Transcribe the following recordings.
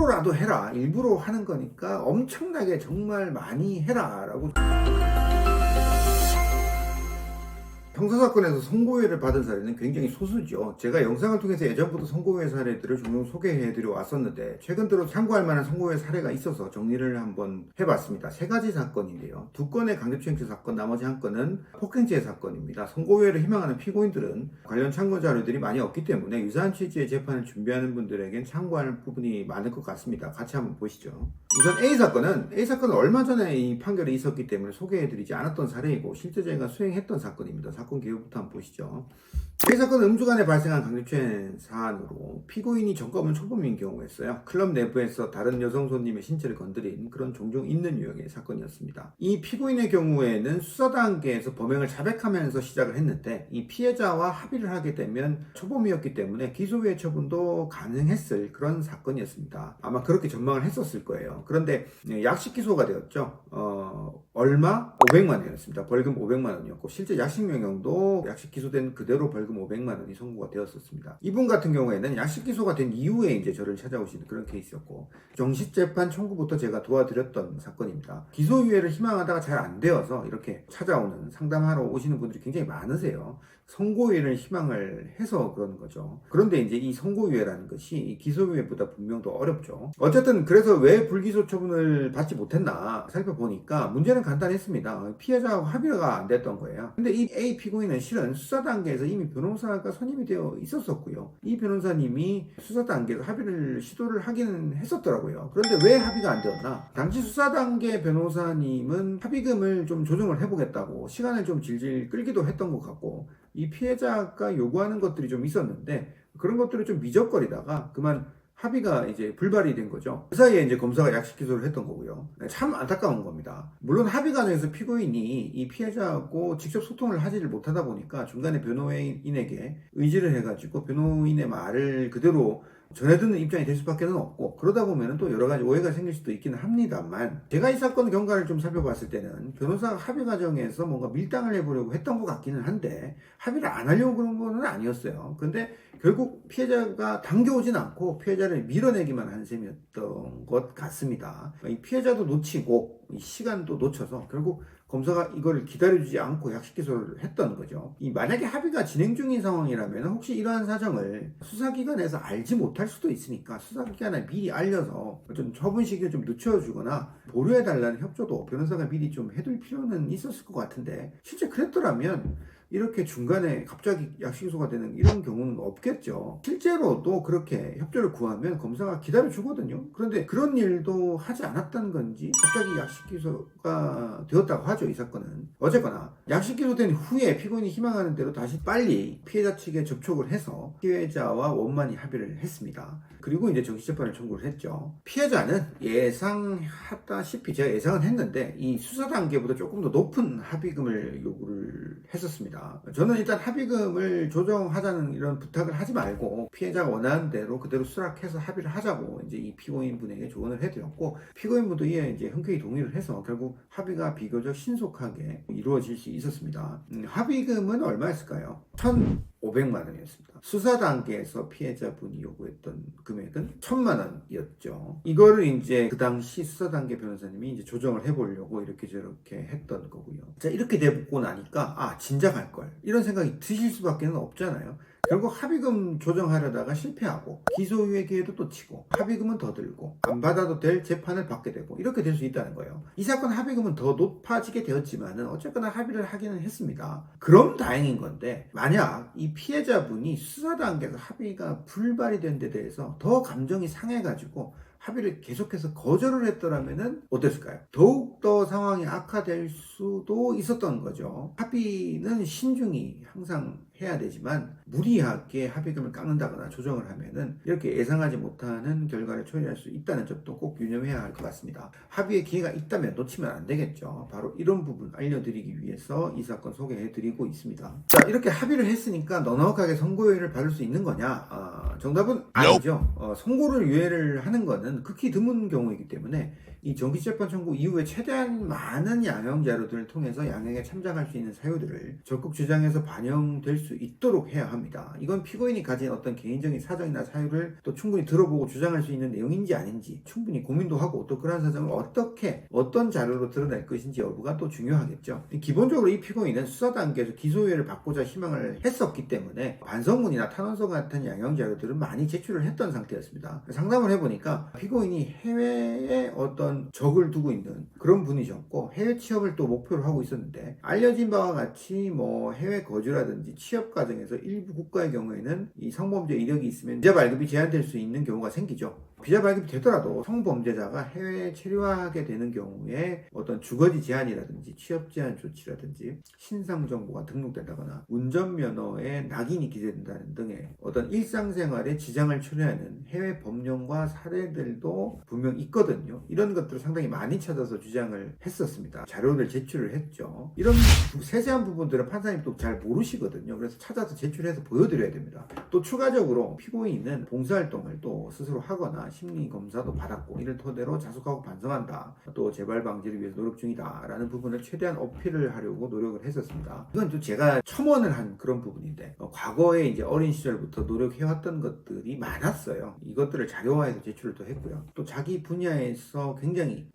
일부러라도 해라. 일부러 하는 거니까 엄청나게 정말 많이 해라 라고. 형사사건에서 선고유예를 받은 사례는 굉장히 소수죠. 제가 영상을 통해서 예전부터 선고유예 사례들을 종종 소개해드려 왔었는데 최근 들어 참고할 만한 선고유예 사례가 있어서 정리를 한번 해봤습니다. 세 가지 사건인데요. 두 건의 강제추행죄 사건, 나머지 한 건은 폭행죄 사건입니다. 선고유예를 희망하는 피고인들은 관련 참고 자료들이 많이 없기 때문에 유사한 취지의 재판을 준비하는 분들에겐 참고할 부분이 많을 것 같습니다. 같이 한번 보시죠. 우선 A사건은 얼마 전에 이 판결이 있었기 때문에 소개해드리지 않았던 사례이고 실제 저희가 수행했던 사건입니다. 사건 개요부터 한번 보시죠. A사건은 음주간에 발생한 강제추행 사안으로 피고인이 전과범 초범인 경우였어요. 클럽 내부에서 다른 여성 손님의 신체를 건드린 그런 종종 있는 유형의 사건이었습니다. 이 피고인의 경우에는 수사 단계에서 범행을 자백하면서 시작을 했는데 이 피해자와 합의를 하게 되면 초범이었기 때문에 기소유예 처분도 가능했을 그런 사건이었습니다. 아마 그렇게 전망을 했었을 거예요. 그런데 약식 기소가 되었죠. 얼마? 500만 원이었습니다. 벌금 500만 원이었고 실제 약식 명령도 약식 기소된 그대로 벌금 500만 원이 선고가 되었었습니다. 이분 같은 경우에는 약식 기소가 된 이후에 이제 저를 찾아오시는 그런 케이스였고 정식 재판 청구부터 제가 도와드렸던 사건입니다. 기소유예를 희망하다가 잘 안 되어서 이렇게 찾아오는 상담하러 오시는 분들이 굉장히 많으세요. 선고유예를 희망을 해서 그러는 거죠. 그런데 이제 이 선고유예라는 것이 이 기소유예보다 분명 더 어렵죠. 어쨌든 그래서 왜 불기소 처분을 받지 못했나 살펴보니까 문제는 간단했습니다. 피해자하고 합의가 안 됐던 거예요. 근데 이 A 피고인은 실은 수사 단계에서 이미 변호사가 선임이 되어 있었었고요. 이 변호사님이 수사 단계에서 합의를 시도를 하기는 했었더라고요. 그런데 왜 합의가 안 되었나? 당시 수사 단계 변호사님은 합의금을 좀 조정을 해보겠다고 시간을 좀 질질 끌기도 했던 것 같고 이 피해자가 요구하는 것들이 좀 있었는데 그런 것들을 좀 미적거리다가 그만 합의가 이제 불발이 된 거죠. 그 사이에 이제 검사가 약식 기소를 했던 거고요. 참 안타까운 겁니다. 물론 합의 과정에서 피고인이 이 피해자하고 직접 소통을 하지를 못하다 보니까 중간에 변호인에게 의지를 해가지고 변호인의 말을 그대로 전해듣는 입장이 될 수밖에 없고 그러다 보면 또 여러 가지 오해가 생길 수도 있기는 합니다만 제가 이 사건 경과를 좀 살펴봤을 때는 변호사가 합의 과정에서 뭔가 밀당을 해보려고 했던 것 같기는 한데 합의를 안 하려고 그런 거는 아니었어요. 근데 결국 피해자가 당겨오진 않고 피해자를 밀어내기만 한 셈이었던 것 같습니다. 이 피해자도 놓치고 이 시간도 놓쳐서 결국 검사가 이걸 기다려주지 않고 약식 기소를 했던 거죠. 만약에 합의가 진행 중인 상황이라면 혹시 이러한 사정을 수사기관에서 알지 못할 수도 있으니까 수사기관에 미리 알려서 좀 처분 시기를 좀 늦춰주거나 보류해달라는 협조도 변호사가 미리 좀 해둘 필요는 있었을 것 같은데 실제 그랬더라면 이렇게 중간에 갑자기 약식 기소가 되는 이런 경우는 없겠죠. 실제로도 그렇게 협조를 구하면 검사가 기다려주거든요. 그런데 그런 일도 하지 않았다는 건지 갑자기 약식 기소가 되었다고 하죠. 이 사건은. 어쨌거나 약식 기소된 후에 피고인이 희망하는 대로 다시 빨리 피해자 측에 접촉을 해서 피해자와 원만히 합의를 했습니다. 그리고 이제 정식재판을 청구를 했죠. 피해자는 예상하다시피 제가 예상은 했는데 이 수사 단계보다 조금 더 높은 합의금을 요구를 했었습니다. 저는 일단 합의금을 조정하자는 이런 부탁을 하지 말고 피해자가 원하는 대로 그대로 수락해서 합의를 하자고 이제 이 피고인분에게 조언을 해드렸고 피고인분도 이에 이제 흔쾌히 동의를 해서 결국 합의가 비교적 신속하게 이루어질 수 있었습니다. 합의금은 얼마였을까요? 1,500만 원이었습니다. 수사 단계에서 피해자분이 요구했던 금액은 1,000만 원이었죠. 이거를 이제 그 당시 수사 단계 변호사님이 이제 조정을 해보려고 이렇게 저렇게 했던 거고요. 자, 이렇게 되고 나니까 진작 할 걸. 이런 생각이 드실 수밖에 없잖아요. 결국 합의금 조정하려다가 실패하고 기소유예 기회도 또 치고 합의금은 더 들고 안 받아도 될 재판을 받게 되고 이렇게 될 수 있다는 거예요. 이 사건 합의금은 더 높아지게 되었지만은 어쨌거나 합의를 하기는 했습니다. 그럼 다행인 건데 만약 이 피해자분이 수사 단계에서 합의가 불발이 된 데 대해서 더 감정이 상해가지고 합의를 계속해서 거절을 했더라면은 어땠을까요? 더욱더 상황이 악화될 수도 있었던 거죠. 합의는 신중히 항상 해야 되지만 무리하게 합의금을 깎는다거나 조정을 하면은 이렇게 예상하지 못하는 결과를 초래할 수 있다는 점도 꼭 유념해야 할 것 같습니다. 합의의 기회가 있다면 놓치면 안 되겠죠. 바로 이런 부분 알려드리기 위해서 이 사건 소개해드리고 있습니다. 자, 이렇게 합의를 했으니까 넉넉하게 선고유예를 받을 수 있는 거냐? 정답은 아니죠. 선고를 유예를 하는 거는 극히 드문 경우이기 때문에 이 정식재판 청구 이후에 최대한 많은 양형 자료들을 통해서 양형에 참작할 수 있는 사유들을 적극 주장해서 반영될 수 수 있도록 해야 합니다. 이건 피고인이 가진 어떤 개인적인 사정이나 사유를 또 충분히 들어보고 주장할 수 있는 내용인지 아닌지 충분히 고민도 하고 또 그러한 사정을 어떤 자료로 드러낼 것인지 여부가 또 중요하겠죠. 기본적으로 이 피고인은 수사 단계에서 기소유예를 받고자 희망을 했었기 때문에 반성문이나 탄원서 같은 양형 자료들은 많이 제출을 했던 상태였습니다. 상담을 해보니까 피고인이 해외에 어떤 적을 두고 있는 그런 분이셨고 해외 취업을 또 목표로 하고 있었는데 알려진 바와 같이 뭐 해외 거주라든지 취업 과정에서 일부 국가의 경우에는 이 성범죄 이력이 있으면 비자 발급이 제한될 수 있는 경우가 생기죠. 비자 발급이 되더라도 성범죄자가 해외에 체류하게 되는 경우에 어떤 주거지 제한이라든지 취업 제한 조치라든지 신상 정보가 등록된다거나 운전면허에 낙인이 기재된다는 등의 어떤 일상생활에 지장을 초래하는 해외 법령과 사례들도 분명 있거든요. 이런 것들을 상당히 많이 찾아서 주장을 했었습니다. 자료를 제출을 했죠. 이런 세세한 부분들은 판사님 또 잘 모르시거든요. 그래서 찾아서 제출해서 보여드려야 됩니다. 또 추가적으로 피고인은 봉사활동을 또 스스로 하거나 심리검사도 받았고 이를 토대로 자숙하고 반성한다. 또 재발 방지를 위해서 노력 중이다. 라는 부분을 최대한 어필을 하려고 노력을 했었습니다. 이건 또 제가 첨언을 한 그런 부분인데 과거에 이제 어린 시절부터 노력해왔던 것들이 많았어요. 이것들을 자료화해서 제출을 또 했고요. 또 자기 분야에서 굉장히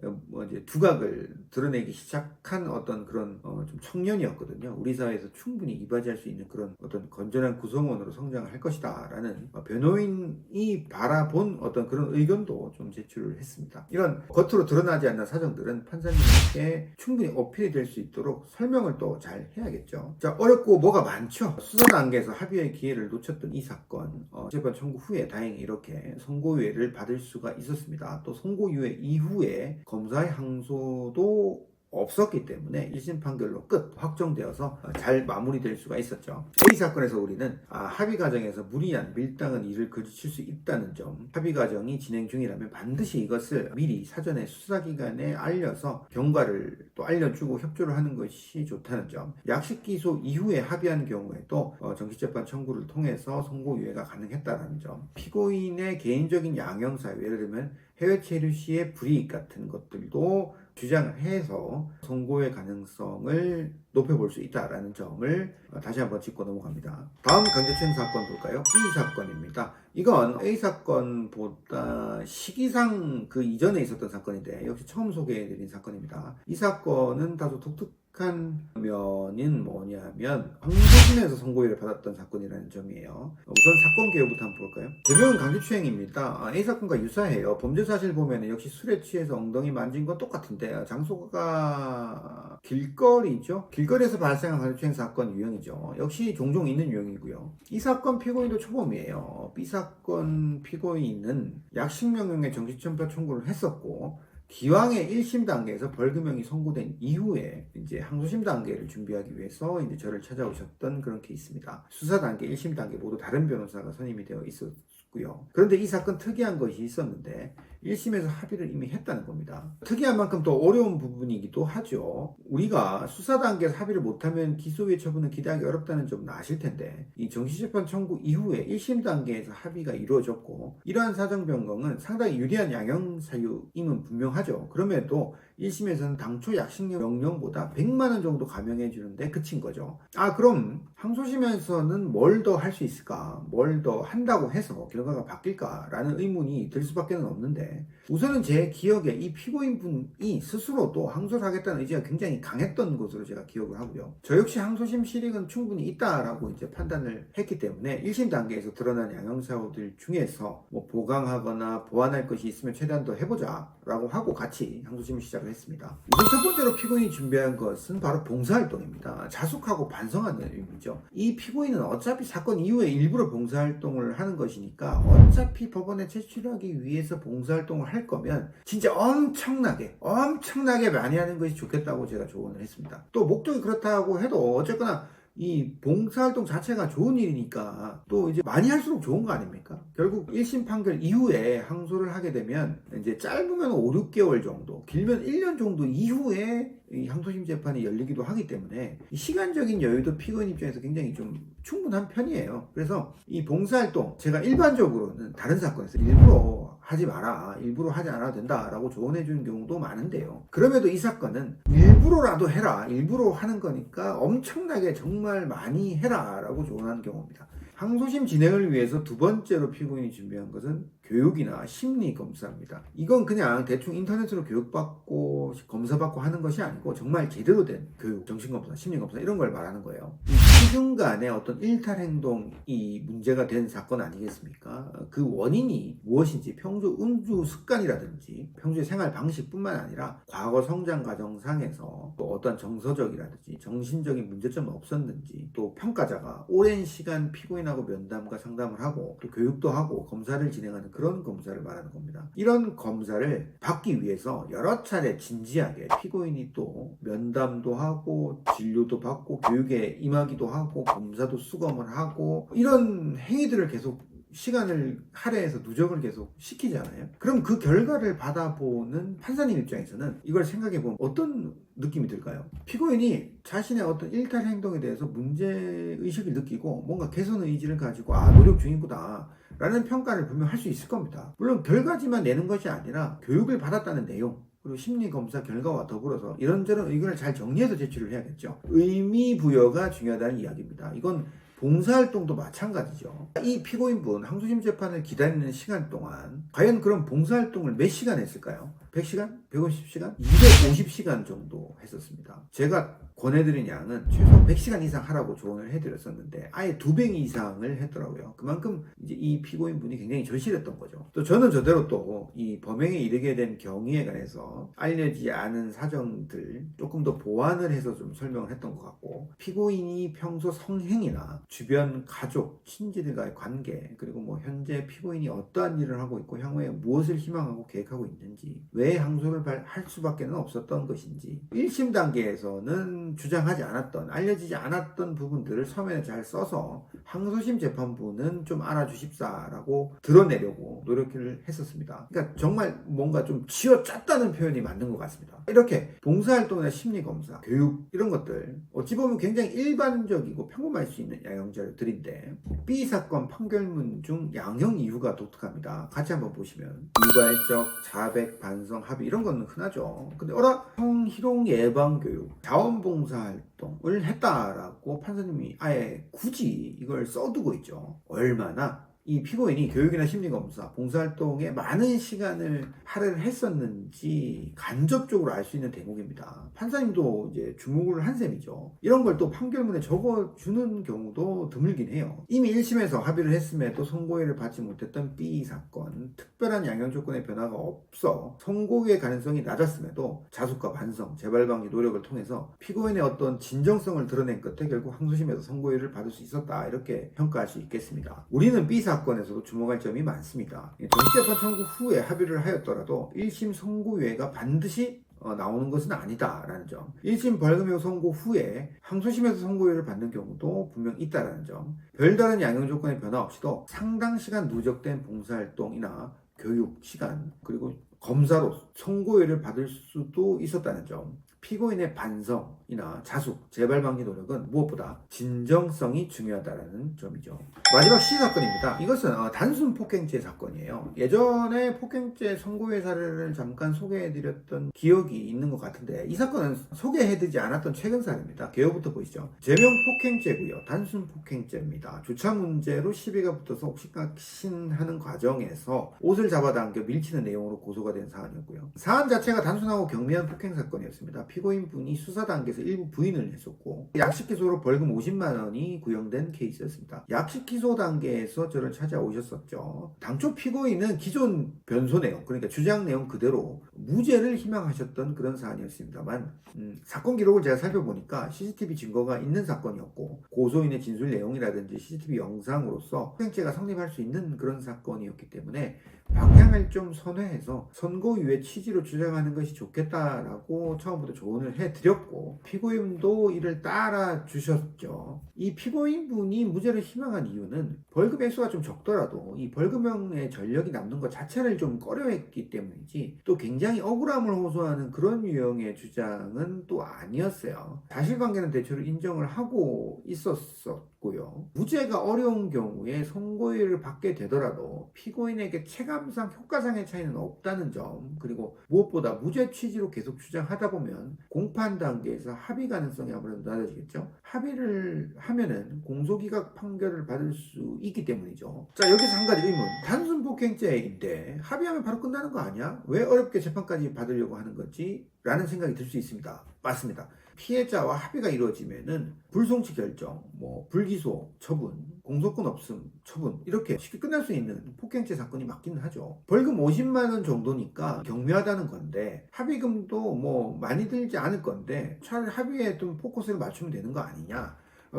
이제 두각을 드러내기 시작한 어떤 그런 좀 청년이었거든요. 우리 사회에서 충분히 이바지할 수 있는 그런 어떤 건전한 구성원으로 성장을 할 것이다. 라는 변호인이 바라본 어떤 그런 의견도 좀 제출을 했습니다. 이런 겉으로 드러나지 않는 사정들은 판사님께 충분히 어필이 될 수 있도록 설명을 또 잘 해야겠죠. 자, 어렵고 뭐가 많죠. 수사 단계에서 합의의 기회를 놓쳤던 이 사건 재판 청구 후에 다행히 이렇게 선고유예를 받을 수가 있었습니다. 또 선고유예 이후에 검사의 항소도 없었기 때문에 1심 판결로 끝 확정되어서 잘 마무리될 수가 있었죠. A 사건에서 우리는 합의 과정에서 무리한 밀당은 이를 그칠 수 있다는 점, 합의 과정이 진행 중이라면 반드시 이것을 미리 사전에 수사기관에 알려서 경과를 또 알려주고 협조를 하는 것이 좋다는 점, 약식 기소 이후에 합의한 경우에도 정식재판 청구를 통해서 선고유예가 가능했다는 점, 피고인의 개인적인 양형사유, 예를 들면 해외 체류 시의 불이익 같은 것들도 주장을 해서 선고의 가능성을 높여볼 수 있다는 점을 다시 한번 짚고 넘어갑니다. 다음 강제추행 사건 볼까요? B 사건입니다. 이건 A 사건보다 시기상 그 이전에 있었던 사건인데 역시 처음 소개해드린 사건입니다. 이 사건은 다소 독특한 면은 뭐냐면 항소심에서 선고유예를 받았던 사건이라는 점이에요. 우선 사건 개요부터 한번 볼까요? 제명은 강제추행입니다. A 사건과 유사해요. 범죄 사실 보면 역시 술에 취해서 엉덩이 만진 건 똑같은데 장소가 길거리죠. 길거리에서 발생한 강제추행 사건 유형이죠. 역시 종종 있는 유형이고요. 이 사건 피고인도 초범이에요. B 사건 피고인은 약식명령의 정식전파 청구를 했었고 기왕의 1심 단계에서 벌금형이 선고된 이후에 이제 항소심 단계를 준비하기 위해서 이제 저를 찾아오셨던 그런 케이스입니다. 수사 단계, 1심 단계 모두 다른 변호사가 선임이 되어 있었고요. 그런데 이 사건 특이한 것이 있었는데 1심에서 합의를 이미 했다는 겁니다. 특이한 만큼 또 어려운 부분이기도 하죠. 우리가 수사 단계에서 합의를 못하면 기소유예 처분을 기대하기 어렵다는 점은 아실 텐데 이 정식재판 청구 이후에 1심 단계에서 합의가 이루어졌고 이러한 사정 변경은 상당히 유리한 양형 사유임은 분명하죠. 그럼에도 1심에서는 당초 약식령 명령보다 100만 원 정도 감형해 주는데 그친 거죠. 그럼 항소심에서는 뭘 더 할 수 있을까? 뭘 더 한다고 해서 결과가 바뀔까? 라는 의문이 들 수밖에 없는데 우선은 제 기억에 이 피고인분이 스스로도 항소를 하겠다는 의지가 굉장히 강했던 것으로 제가 기억을 하고요. 저 역시 항소심 실익은 충분히 있다라고 이제 판단을 했기 때문에 1심 단계에서 드러난 양형사유들 중에서 뭐 보강하거나 보완할 것이 있으면 최대한 더 해보자 라고 하고 같이 항소심을 시작을 했습니다. 우선 첫 번째로 피고인이 준비한 것은 바로 봉사활동입니다. 자숙하고 반성하는 의미죠. 이 피고인은 어차피 사건 이후에 일부러 봉사활동을 하는 것이니까 어차피 법원에 제출하기 위해서 봉사활동을 할 거면 진짜 엄청나게 많이 하는 것이 좋겠다고 제가 조언을 했습니다. 또 목적이 그렇다고 해도 어쨌거나 이 봉사활동 자체가 좋은 일이니까 또 이제 많이 할수록 좋은 거 아닙니까? 결국 1심 판결 이후에 항소를 하게 되면 이제 짧으면 5, 6개월 정도, 길면 1년 정도 이후에 이 항소심 재판이 열리기도 하기 때문에 이 시간적인 여유도 피고인 입장에서 굉장히 좀 충분한 편이에요. 그래서 이 봉사활동, 제가 일반적으로는 다른 사건에서 일부러 하지 마라, 일부러 하지 않아도 된다라고 조언해 주는 경우도 많은데요. 그럼에도 이 사건은 일부러라도 해라, 일부러 하는 거니까 엄청나게 정말 많이 해라 라고 조언하는 경우입니다. 항소심 진행을 위해서 두 번째로 피고인이 준비한 것은 교육이나 심리검사입니다. 이건 그냥 대충 인터넷으로 교육받고 검사받고 하는 것이 아니고 정말 제대로 된 교육, 정신검사, 심리검사 이런 걸 말하는 거예요. 이 피중 간의 어떤 일탈행동이 문제가 된 사건 아니겠습니까? 그 원인이 무엇인지 평소 음주 습관이라든지 평소의 생활 방식뿐만 아니라 과거 성장 과정상에서 또 어떤 정서적이라든지 정신적인 문제점은 없었는지, 또 평가자가 오랜 시간 피고인하고 면담과 상담을 하고 또 교육도 하고 검사를 진행하는 그런 검사를 말하는 겁니다. 이런 검사를 받기 위해서 여러 차례 진지하게 피고인이 또 면담도 하고 진료도 받고 교육에 임하기도 하고 검사도 수검을 하고 이런 행위들을 계속 시간을 할애해서 누적을 계속 시키잖아요. 그럼 그 결과를 받아보는 판사님 입장에서는 이걸 생각해보면 어떤 느낌이 들까요? 피고인이 자신의 어떤 일탈 행동에 대해서 문제의식을 느끼고 뭔가 개선 의지를 가지고 노력 중이구나 라는 평가를 분명 할 수 있을 겁니다. 물론 결과지만 내는 것이 아니라 교육을 받았다는 내용, 그리고 심리검사 결과와 더불어서 이런저런 의견을 잘 정리해서 제출을 해야겠죠. 의미 부여가 중요하다는 이야기입니다. 이건 봉사활동도 마찬가지죠. 이 피고인분 항소심 재판을 기다리는 시간 동안 과연 그럼 봉사활동을 몇 시간 했을까요? 100시간? 150시간? 250시간 정도 했었습니다. 제가 권해드린 양은 최소 100시간 이상 하라고 조언을 해드렸었는데 아예 2배 이상을 했더라고요. 그만큼 이제 이 피고인분이 굉장히 절실했던 거죠. 또 저는 저대로 또 이 범행에 이르게 된 경위에 관해서 알려지지 않은 사정들 조금 더 보완을 해서 좀 설명을 했던 것 같고, 피고인이 평소 성행이나 주변 가족, 친지들과의 관계, 그리고 뭐 현재 피고인이 어떠한 일을 하고 있고 향후에 무엇을 희망하고 계획하고 있는지, 왜 항소를 할 수밖에 없었던 것인지, 1심 단계에서는 주장하지 않았던, 알려지지 않았던 부분들을 서면에 잘 써서 항소심 재판부는 좀 알아주십사라고 드러내려고 노력을 했었습니다. 그러니까 정말 뭔가 좀 쥐어짰다는 표현이 맞는 것 같습니다. 이렇게 봉사활동이나 심리검사, 교육 이런 것들 어찌 보면 굉장히 일반적이고 평범할 수 있는 양형 자료들인데 B 사건 판결문 중 양형 이유가 독특합니다. 같이 한번 보시면 유발적, 자백, 반성, 합의 이런 건 흔하죠. 근데 성희롱 예방 교육, 자원봉사활동을 했다라고 판사님이 아예 굳이 이걸 써두고 있죠. 얼마나 이 피고인이 교육이나 심리검사, 봉사활동에 많은 시간을 할애를 했었는지 간접적으로 알 수 있는 대목입니다. 판사님도 이제 주목을 한 셈이죠. 이런 걸 또 판결문에 적어주는 경우도 드물긴 해요. 이미 1심에서 합의를 했음에도 선고유예를 받지 못했던 B 사건, 특별한 양형 조건의 변화가 없어 선고유예 가능성이 낮았음에도 자숙과 반성, 재발 방지 노력을 통해서 피고인의 어떤 진정성을 드러낸 끝에 결국 항소심에서 선고유예를 받을 수 있었다, 이렇게 평가할 수 있겠습니다. 우리는 B 사건에서도 주목할 점이 많습니다. 정식재판 청구 후에 합의를 하였더라도 1심 선고유예가 반드시 나오는 것은 아니다라는 점, 1심 벌금형 선고 후에 항소심에서 선고유예를 받는 경우도 분명 있다라는 점, 별다른 양형 조건의 변화 없이도 상당 시간 누적된 봉사활동이나 교육 시간, 그리고 검사로 선고유예를 받을 수도 있었다는 점, 피고인의 반성이나 자숙, 재발 방지 노력은 무엇보다 진정성이 중요하다는 점이죠. 마지막 C 사건입니다. 이것은 단순 폭행죄 사건이에요. 예전에 폭행죄 선고유예 사례를 잠깐 소개해드렸던 기억이 있는 것 같은데 이 사건은 소개해드리지 않았던 최근 사례입니다. 개요부터 보시죠. 제명 폭행죄고요. 단순 폭행죄입니다. 주차 문제로 시비가 붙어서 옥신각신하는 과정에서 옷을 잡아당겨 밀치는 내용으로 고소가 된 사안이었고요. 사안 자체가 단순하고 경미한 폭행 사건이었습니다. 피고인분이 수사 단계에서 일부 부인을 했었고 약식 기소로 벌금 50만 원이 구형된 케이스였습니다. 약식 기소 단계에서 저를 찾아오셨었죠. 당초 피고인은 기존 변소 내용, 그러니까 주장 내용 그대로 무죄를 희망하셨던 그런 사안이었습니다만 사건 기록을 제가 살펴보니까 CCTV 증거가 있는 사건이었고 고소인의 진술 내용이라든지 CCTV 영상으로서 폭행죄가 성립할 수 있는 그런 사건이었기 때문에 방향을 좀 선회해서 선고유예 취지로 주장하는 것이 좋겠다라고 처음부터 조언을 해드렸고, 피고인도 이를 따라 주셨죠. 이 피고인분이 무죄를 희망한 이유는 벌금 액수가 좀 적더라도 이 벌금형의 전력이 남는 것 자체를 좀 꺼려했기 때문이지, 또 굉장히 억울함을 호소하는 그런 유형의 주장은 또 아니었어요. 사실관계는 대체로 인정을 하고 있었고요. 무죄가 어려운 경우에 선고유예를 받게 되더라도 피고인에게 체감상 효과상의 차이는 없다는 점, 그리고 무엇보다 무죄 취지로 계속 주장하다 보면 공판 단계에서 합의 가능성이 아무래도 낮아지겠죠. 합의를 하면은 공소기각 판결을 받을 수 있기 때문이죠. 자, 여기서 한 가지 의문. 단순 폭행죄인데 합의하면 바로 끝나는 거 아니야? 왜 어렵게 재판까지 받으려고 하는 거지? 라는 생각이 들 수 있습니다. 맞습니다. 피해자와 합의가 이루어지면은 불송치 결정, 불기소 처분, 공소권 없음 처분, 이렇게 쉽게 끝날 수 있는 폭행죄 사건이 맞기는 하죠. 벌금 50만 원 정도니까 경미하다는 건데, 합의금도 많이 들지 않을 건데 차라리 합의에 좀 포커스를 맞추면 되는 거 아니냐.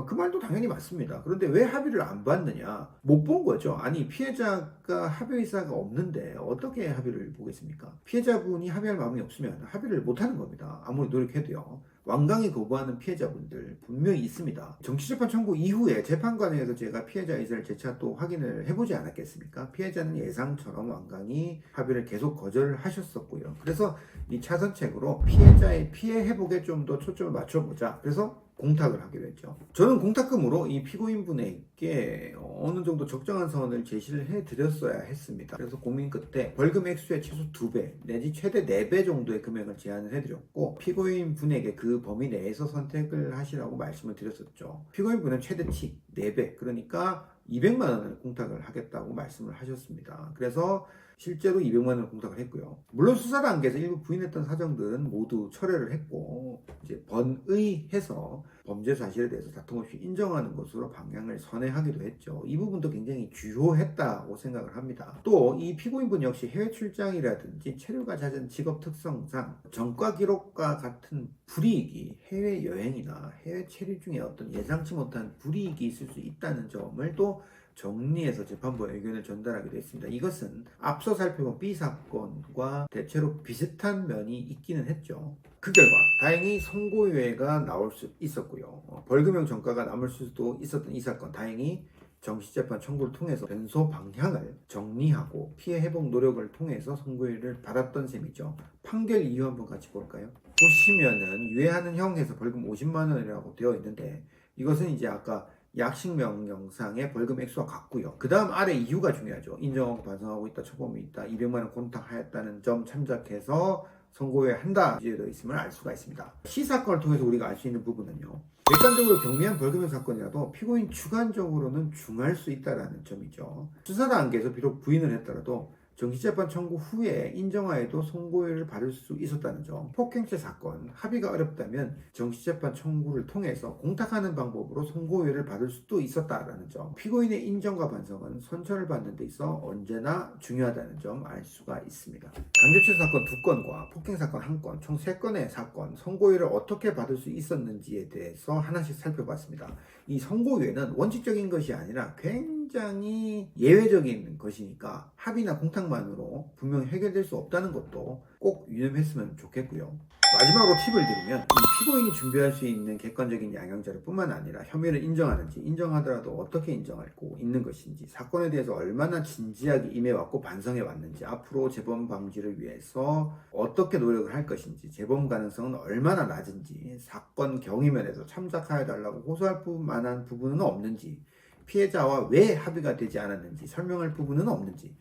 그 말도 당연히 맞습니다. 그런데 왜 합의를 안 받느냐? 못 본 거죠. 아니, 피해자가 합의 의사가 없는데 어떻게 합의를 보겠습니까? 피해자분이 합의할 마음이 없으면 합의를 못 하는 겁니다. 아무리 노력해도요. 완강히 거부하는 피해자분들 분명히 있습니다. 정치재판 청구 이후에 재판관에서 제가 피해자 의사를 재차 또 확인을 해보지 않았겠습니까? 피해자는 예상처럼 완강히 합의를 계속 거절하셨었고요. 그래서 이 차선책으로 피해자의 피해 회복에 좀 더 초점을 맞춰보자. 그래서 공탁을 하기로 했죠. 저는 공탁금으로 이 피고인분에게 어느 정도 적정한 선을 제시를 해드렸어야 했습니다. 그래서 고민 끝에 벌금 액수의 최소 2배 내지 최대 4배 정도의 금액을 제안을 해드렸고, 피고인분에게 그 범위 내에서 선택을 하시라고 말씀을 드렸었죠. 피고인분은 최대치 4배, 그러니까 200만 원을 공탁을 하겠다고 말씀을 하셨습니다. 그래서 실제로 200만 원을 공탁을 했고요. 물론 수사 단계에서 일부 부인했던 사정들은 모두 철회를 했고, 이제 번의해서 범죄 사실에 대해서 다툼 없이 인정하는 것으로 방향을 선회하기도 했죠. 이 부분도 굉장히 주요했다고 생각을 합니다. 또 이 피고인분 역시 해외 출장이라든지 체류가 잦은 직업 특성상 전과 기록과 같은 불이익이, 해외 여행이나 해외 체류 중에 어떤 예상치 못한 불이익이 있을 수 있다는 점을 또 정리해서 재판부에 의견을 전달하기도 했습니다. 이것은 앞서 살펴본 B 사건과 대체로 비슷한 면이 있기는 했죠. 그 결과 다행히 선고유예가 나올 수 있었고요. 벌금형 전가가 남을 수도 있었던 이 사건, 다행히 정시재판 청구를 통해서 변소 방향을 정리하고 피해 회복 노력을 통해서 선고유예를 받았던 셈이죠. 판결 이유 한번 같이 볼까요? 보시면은 유예하는 형에서 벌금 50만 원이라고 되어 있는데, 이것은 이제 아까 약식 명령상의 벌금 액수와 같고요. 그 다음 아래 이유가 중요하죠. 인정하고 반성하고 있다, 처범이 있다, 200만 원 공탁하였다는 점 참작해서 선고유예 한다 되어 있음을 알 수가 있습니다. 시사건을 통해서 우리가 알 수 있는 부분은요, 객관적으로 경미한 벌금형 사건이라도 피고인 주관적으로는 중할 수 있다는 점이죠. 수사 단계에서 비록 부인을 했더라도 정치재판 청구 후에 인정하에도 선고유예를 받을 수 있었다는 점, 폭행죄 사건 합의가 어렵다면 정치재판 청구를 통해서 공탁하는 방법으로 선고유예를 받을 수도 있었다는 점, 피고인의 인정과 반성은 선처를 받는 데 있어 언제나 중요하다는 점 알 수가 있습니다. 강제추행 사건 2건과 폭행 사건 1건, 총 3건의 사건 선고유예를 어떻게 받을 수 있었는지에 대해서 하나씩 살펴봤습니다. 이 선고유예는 원칙적인 것이 아니라 굉장히 예외적인 것이니까 합의나 공탁만으로 분명히 해결될 수 없다는 것도 꼭 유념했으면 좋겠고요. 마지막으로 팁을 드리면, 이 피고인이 준비할 수 있는 객관적인 양형자료 뿐만 아니라 혐의를 인정하는지, 인정하더라도 어떻게 인정하고 있는 것인지, 사건에 대해서 얼마나 진지하게 임해왔고 반성해왔는지, 앞으로 재범 방지를 위해서 어떻게 노력을 할 것인지, 재범 가능성은 얼마나 낮은지, 사건 경위면에서 참작하여달라고 호소할 만한 부분은 없는지, 피해자와 왜 합의가 되지 않았는지 설명할 부분은 없는지,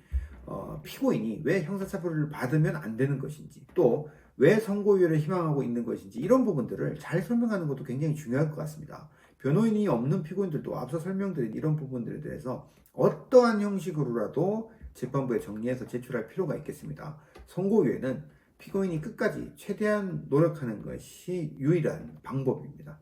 피고인이 왜 형사처벌을 받으면 안 되는 것인지, 또 왜 선고유예를 희망하고 있는 것인지, 이런 부분들을 잘 설명하는 것도 굉장히 중요할 것 같습니다. 변호인이 없는 피고인들도 앞서 설명드린 이런 부분들에 대해서 어떠한 형식으로라도 재판부에 정리해서 제출할 필요가 있겠습니다. 선고유예는 피고인이 끝까지 최대한 노력하는 것이 유일한 방법입니다.